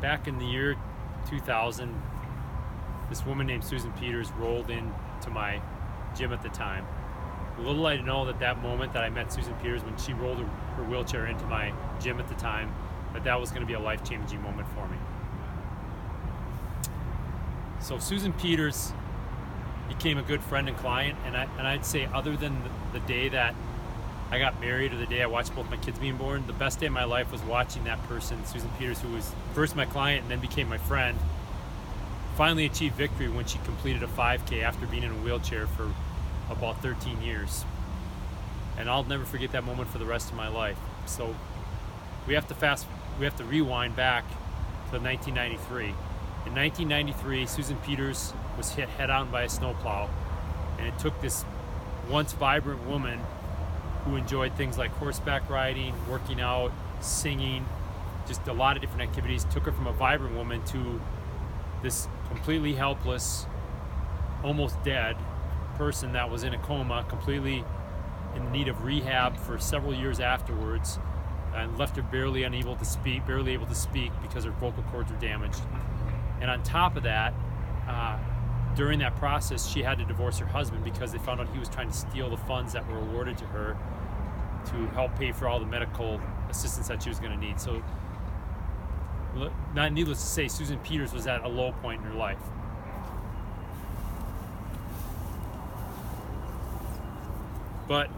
back in the year 2000, this woman named Susan Peters rolled into my gym at the time. Little I know that moment that I met Susan Peters, when she rolled her wheelchair into my gym at the time, that was going to be a life-changing moment for me. So Susan Peters became a good friend and client, and I'd say other than the day that I got married or the day I watched both my kids being born, the best day of my life was watching that person, Susan Peters, who was first my client and then became my friend, finally achieved victory when she completed a 5K after being in a wheelchair for about 13 years. And I'll never forget that moment for the rest of my life. So we have to rewind back to 1993. In 1993, Susan Peters was hit head-on by a snowplow, and it took this once vibrant woman who enjoyed things like horseback riding, working out, singing, just a lot of different activities, took her from a vibrant woman to this completely helpless, almost dead person that was in a coma, completely in need of rehab for several years afterwards, and left her barely able to speak because her vocal cords were damaged. And on top of that, during that process, she had to divorce her husband because they found out he was trying to steal the funds that were awarded to her to help pay for all the medical assistance that she was going to need. So, not needless to say, Susan Peters was at a low point in her life. But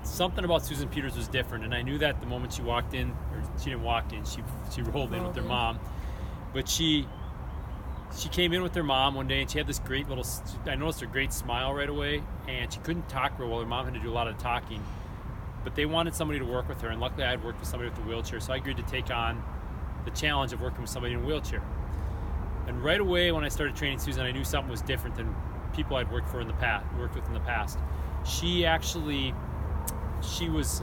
something about Susan Peters was different, and I knew that the moment she walked in, or she didn't walk in, she rolled in with her mom. But she came in with her mom one day, and she had this great little, I noticed her great smile right away, and she couldn't talk real well. Her mom had to do a lot of talking, but they wanted somebody to work with her, and luckily I had worked with somebody with a wheelchair, so I agreed to take on the challenge of working with somebody in a wheelchair. And right away when I started training Susan, I knew something was different than people I'd worked with in the past. She was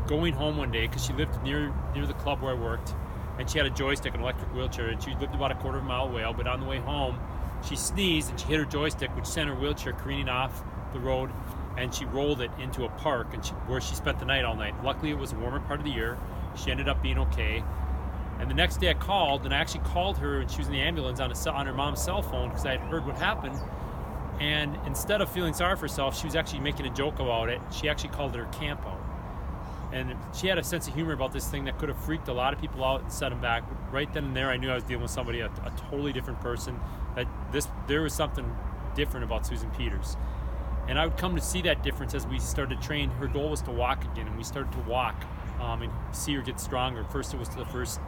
going home one day because she lived near the club where I worked, and she had a joystick, an electric wheelchair, and she lived about a quarter of a mile away. But on the way home, she sneezed and she hit her joystick, which sent her wheelchair careening off the road, and she rolled it into a park, where she spent the night all night. Luckily, it was a warmer part of the year. She ended up being okay. And the next day I called, and I actually called her, and she was in the ambulance on her mom's cell phone because I had heard what happened. And instead of feeling sorry for herself, she was actually making a joke about it. She actually called it her camp out. And she had a sense of humor about this thing that could have freaked a lot of people out and set them back. Right then and there, I knew I was dealing with somebody, a totally different person. There was something different about Susan Peters. And I would come to see that difference as we started to train. Her goal was to walk again, and we started to walk and see her get stronger. First, it was to the first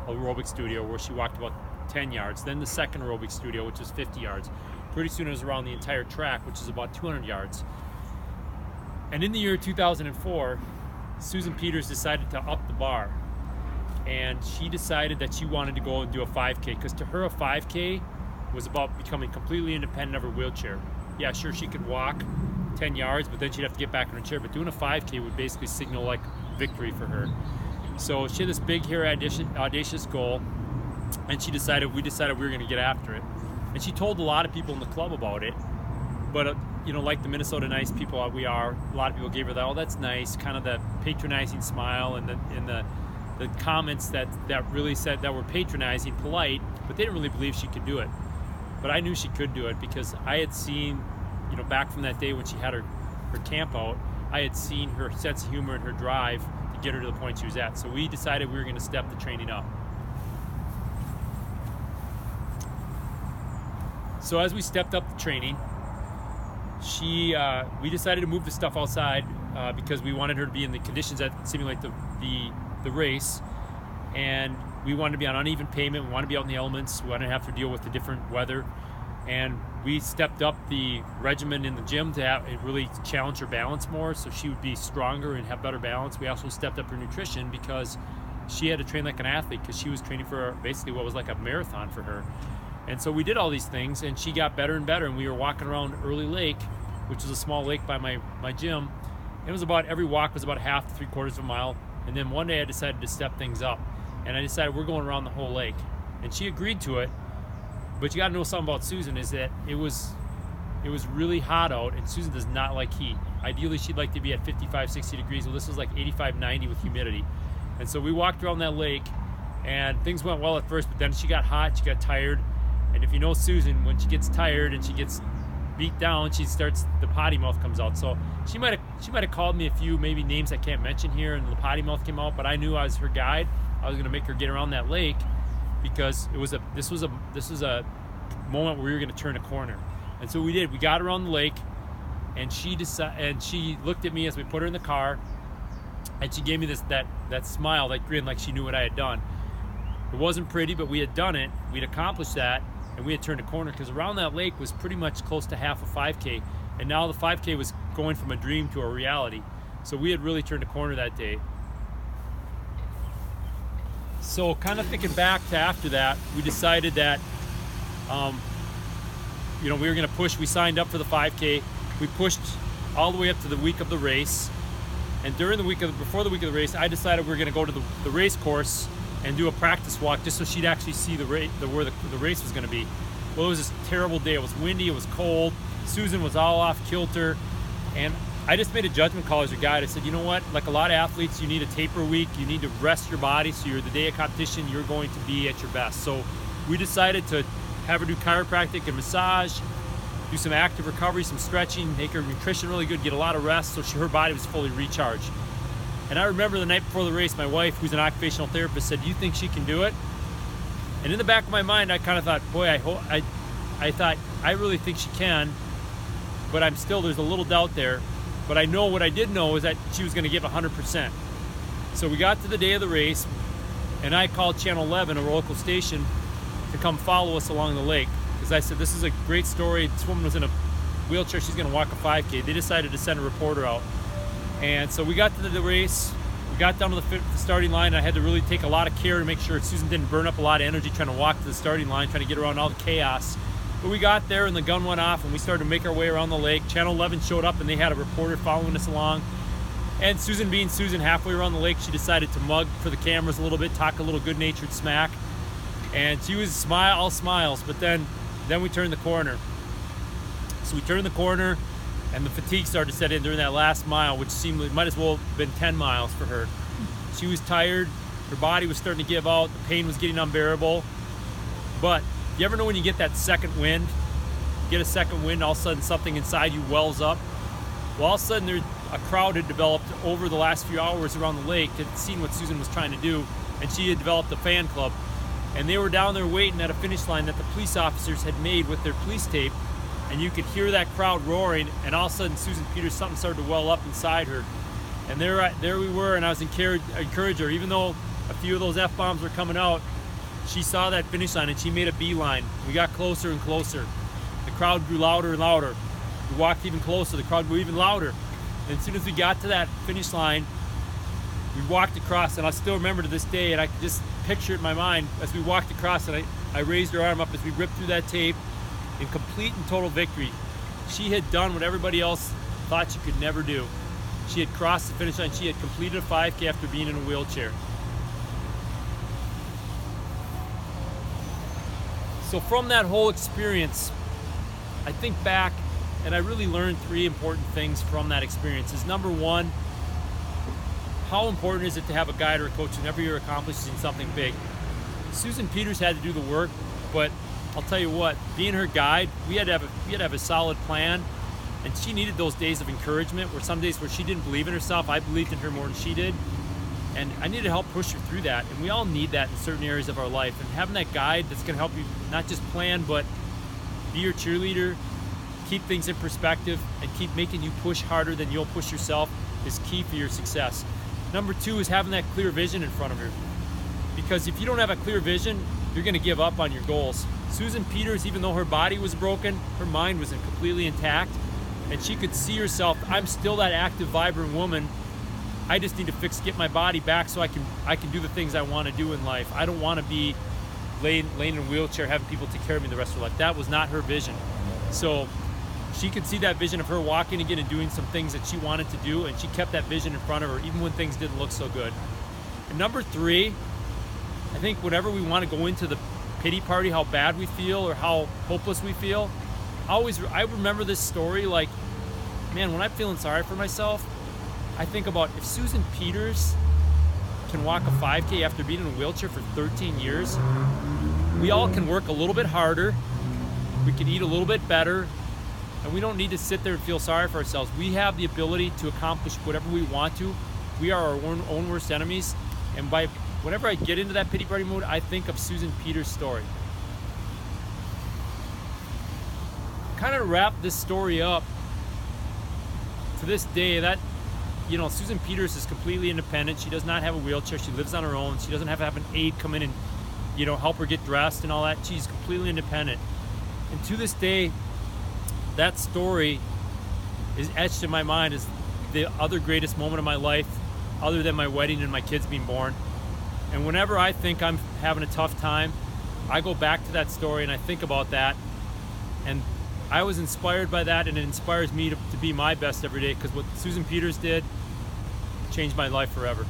aerobic studio where she walked about 10 yards. Then the second aerobic studio, which was 50 yards. Pretty soon it was around the entire track, which is about 200 yards. And in the year 2004, Susan Peters decided to up the bar. And she decided that she wanted to go and do a 5K, because to her a 5K was about becoming completely independent of her wheelchair. Yeah, sure, she could walk 10 yards, but then she'd have to get back in her chair. But doing a 5K would basically signal like victory for her. So she had this big, hairy, audacious goal, and we decided we were going to get after it. And she told a lot of people in the club about it, but like the Minnesota nice people we are, a lot of people gave her that, oh, that's nice, kind of the patronizing smile, and the comments that really said that were patronizing, polite, but they didn't really believe she could do it. But I knew she could do it because I had seen, back from that day when she had her camp out, I had seen her sense of humor and her drive to get her to the point she was at. So we decided we were going to step the training up. So as we stepped up the training, we decided to move the stuff outside because we wanted her to be in the conditions that simulate the race, and we wanted to be on uneven pavement. We wanted to be out in the elements. We wanted to have to deal with the different weather, and we stepped up the regimen in the gym to really challenge her balance more, so she would be stronger and have better balance. We also stepped up her nutrition because she had to train like an athlete, because she was training for basically what was like a marathon for her. And so we did all these things, and she got better and better, and we were walking around Early Lake, which is a small lake by my gym. It was about, every walk was about half to 3/4 of a mile, and then one day I decided to step things up, and I decided we're going around the whole lake. And she agreed to it, but you gotta know something about Susan is that it was really hot out, and Susan does not like heat. Ideally, she'd like to be at 55, 60 degrees. Well, this was like 85, 90 with humidity. And so we walked around that lake, And things went well at first, but then she got hot, she got tired. And if you know Susan, when she gets tired and she gets beat down, the potty mouth comes out. So she might have called me a few maybe names I can't mention here, and the potty mouth came out. But I knew I was her guide. I was going to make her get around that lake, because this was a moment where we were going to turn a corner. And so we did. We got around the lake, and she looked at me as we put her in the car, and she gave me that smile, that grin, like she knew what I had done. It wasn't pretty, but we had done it. We'd accomplished that, and we had turned a corner, because around that lake was pretty much close to half a 5K, and now the 5K was going from a dream to a reality. So we had really turned a corner that day. So kind of thinking back to after that, we decided that we were going to push. We signed up for the 5K. We pushed all the way up to the week of the race. And before the week of the race, I decided we were going to go to the race course and do a practice walk, just so she'd actually see where the race was going to be. Well, it was this terrible day. It was windy. It was cold. Susan was all off kilter, and I just made a judgment call as your guide. I said, you know what? Like a lot of athletes, you need a taper week. You need to rest your body, so the day of competition, you're going to be at your best. So we decided to have her do chiropractic and massage, do some active recovery, some stretching, make her nutrition really good, get a lot of rest, so her body was fully recharged. And I remember the night before the race, my wife, who's an occupational therapist, said, "Do you think she can do it?" And in the back of my mind, I kind of thought, boy, I really think she can, but there's a little doubt there. But I know what I did know is that she was going to give 100%. So we got to the day of the race, and I called Channel 11, a local station, to come follow us along the lake. Because I said, this is a great story. This woman was in a wheelchair. She's going to walk a 5K. They decided to send a reporter out. And so we got to the race. We got down to the starting line. I had to really take a lot of care to make sure Susan didn't burn up a lot of energy trying to walk to the starting line, trying to get around all the chaos. But we got there, and the gun went off, and we started to make our way around the lake. Channel 11 showed up, and they had a reporter following us along. And Susan, being Susan, halfway around the lake, she decided to mug for the cameras a little bit, talk a little good-natured smack. And she was all smiles, but then we turned the corner. So we turned the corner, and the fatigue started to set in during that last mile, which seemed it might as well have been 10 miles for her. She was tired. Her body was starting to give out. The pain was getting unbearable. But you ever know when you get that second wind? You get a second wind, all of a sudden something inside you wells up. Well, all of a sudden a crowd had developed over the last few hours around the lake, had seen what Susan was trying to do, and she had developed a fan club. And they were down there waiting at a finish line that the police officers had made with their police tape, and you could hear that crowd roaring, and all of a sudden Susan Peters, something started to well up inside her. And there we were, and I was encouraged her, even though a few of those F-bombs were coming out. She saw that finish line, and she made a beeline. We got closer and closer. The crowd grew louder and louder. We walked even closer. The crowd grew even louder. And as soon as we got to that finish line, we walked across, and I still remember to this day, and I could just picture it in my mind as we walked across, and I raised her arm up as we ripped through that tape in complete and total victory. She had done what everybody else thought she could never do. She had crossed the finish line. She had completed a 5K after being in a wheelchair. So from that whole experience, I think back, and I really learned 3 important things from that experience. Is number 1, how important is it to have a guide or a coach whenever you're accomplishing something big? Susan Peters had to do the work, but I'll tell you what, being her guide, we had to have a solid plan, and she needed those days of encouragement, where some days where she didn't believe in herself, I believed in her more than she did, and I needed to help push her through that. And we all need that in certain areas of our life, and having that guide that's going to help you not just plan, but be your cheerleader, keep things in perspective, and keep making you push harder than you'll push yourself is key for your success. Number 2 is having that clear vision in front of her, because if you don't have a clear vision, you're going to give up on your goals. Susan Peters, even though her body was broken, her mind was completely intact, and she could see herself, I'm still that active, vibrant woman. I just need to get my body back so I can do the things I want to do in life. I don't want to be laying in a wheelchair having people take care of me the rest of her life. That was not her vision. So she could see that vision of her walking again and doing some things that she wanted to do, and she kept that vision in front of her even when things didn't look so good. And number 3, I think whenever we want to go into the pity party, how bad we feel or how hopeless we feel, I remember this story like, man, when I'm feeling sorry for myself, I think about if Susan Peters can walk a 5K after being in a wheelchair for 13 years. We all can work a little bit harder. We can eat a little bit better. And we don't need to sit there and feel sorry for ourselves. We have the ability to accomplish whatever we want to. We are our own worst enemies. And whenever I get into that pity party mood, I think of Susan Peters' story. Kind of wrap this story up to this day, that Susan Peters is completely independent. She does not have a wheelchair. She lives on her own. She doesn't have to have an aide come in and help her get dressed and all that. She's completely independent. And to this day, that story is etched in my mind as the other greatest moment of my life, other than my wedding and my kids being born. And whenever I think I'm having a tough time, I go back to that story and I think about that. And I was inspired by that, and it inspires me to be my best every day, because what Susan Peters did changed my life forever.